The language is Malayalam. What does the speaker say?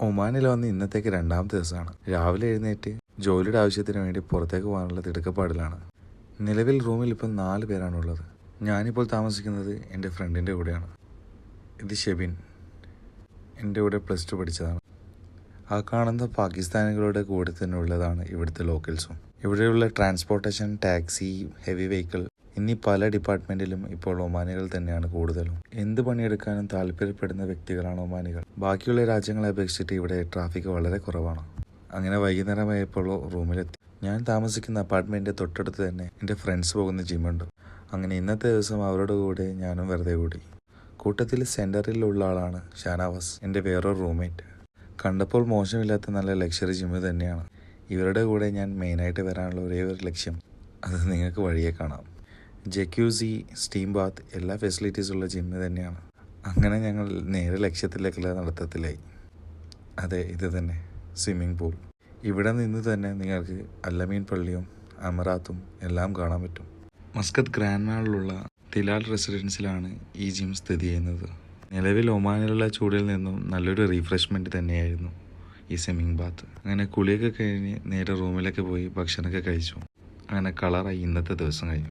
ഒമാനിൽ വന്ന് ഇന്നത്തേക്ക് രണ്ടാമത്തെ ദിവസമാണ്. രാവിലെ എഴുന്നേറ്റ് ജോലിയുടെ ആവശ്യത്തിന് വേണ്ടി പുറത്തേക്ക് പോകാനുള്ള തിടുക്കപ്പാടിലാണ്. നിലവിൽ റൂമിൽ ഇപ്പം 4 പേരാണുള്ളത്. ഞാനിപ്പോൾ താമസിക്കുന്നത് എൻ്റെ ഫ്രണ്ടിൻ്റെ കൂടെയാണ്. ഇത് ഷെബിൻ, എൻ്റെ കൂടെ +2 പഠിച്ചതാണ്. ആ കാണുന്ന പാകിസ്ഥാനികളുടെ കൂടെ തന്നെ ഉള്ളതാണ് ഇവിടുത്തെ ലോക്കൽസും. ഇവിടെയുള്ള ട്രാൻസ്പോർട്ടേഷൻ, ടാക്സി, ഹെവി വെഹിക്കിൾ എന്നീ പല ഡിപ്പാർട്ട്മെൻറ്റിലും ഇപ്പോൾ ഒമാനികൾ തന്നെയാണ് കൂടുതലും. എന്ത് പണിയെടുക്കാനും താല്പര്യപ്പെടുന്ന വ്യക്തികളാണ് ഒമാനികൾ. ബാക്കിയുള്ള രാജ്യങ്ങളെ അപേക്ഷിച്ചിട്ട് ഇവിടെ ട്രാഫിക് വളരെ കുറവാണ്. അങ്ങനെ വൈകുന്നേരമായപ്പോൾ റൂമിലെത്തി. ഞാൻ താമസിക്കുന്ന അപ്പാർട്ട്മെൻറ്റിൻ്റെ തൊട്ടടുത്ത് തന്നെ എൻ്റെ ഫ്രണ്ട്സ് പോകുന്ന ജിമ്മുണ്ട്. അങ്ങനെ ഇന്നത്തെ ദിവസം അവരുടെ കൂടെ ഞാനും വെറുതെ കൂടി. കൂട്ടത്തിൽ സെൻറ്ററിലുള്ള ആളാണ് ഷാനവാസ്, എൻ്റെ വേറൊരു റൂംമേറ്റ്. കണ്ടപ്പോൾ മോശമില്ലാത്ത നല്ല ലക്ഷറി ജിമ്മ് തന്നെയാണ്. ഇവരുടെ കൂടെ ഞാൻ മെയിനായിട്ട് വരാനുള്ള ഒരേ ഒരു ലക്ഷ്യം, അത് നിങ്ങൾക്ക് വഴിയെ കാണാം. ജക്യൂസി, സ്റ്റീം ബാത്ത് എല്ലാ ഫെസിലിറ്റീസുള്ള ജിമ്മ് തന്നെയാണ്. അങ്ങനെ ഞങ്ങൾ നേരെ ലക്ഷ്യത്തിലേക്കുള്ള നടത്തത്തിലായി. അതെ, ഇത് തന്നെ സ്വിമ്മിംഗ് പൂൾ. ഇവിടെ നിന്ന് തന്നെ നിങ്ങൾക്ക് അല്ലമീൻ പള്ളിയും അമറാത്തും എല്ലാം കാണാൻ പറ്റും. മസ്കത്ത് ഗ്രാൻഡ് മാളിലുള്ള തിലാൽ റെസിഡൻസിലാണ് ഈ ജിം സ്ഥിതി ചെയ്യുന്നത്. നിലവിൽ ഒമാനിലുള്ള ചൂടിൽ നിന്നും നല്ലൊരു റീഫ്രഷ്മെൻറ്റ് തന്നെയായിരുന്നു ഈ സ്വിമ്മിംഗ് ബാത്ത്. അങ്ങനെ കുളിയൊക്കെ കഴിഞ്ഞ് നേരെ റൂമിലേക്ക് പോയി ഭക്ഷണമൊക്കെ കഴിച്ചു. അങ്ങനെ കളറായി ഇന്നത്തെ ദിവസം കഴിഞ്ഞു.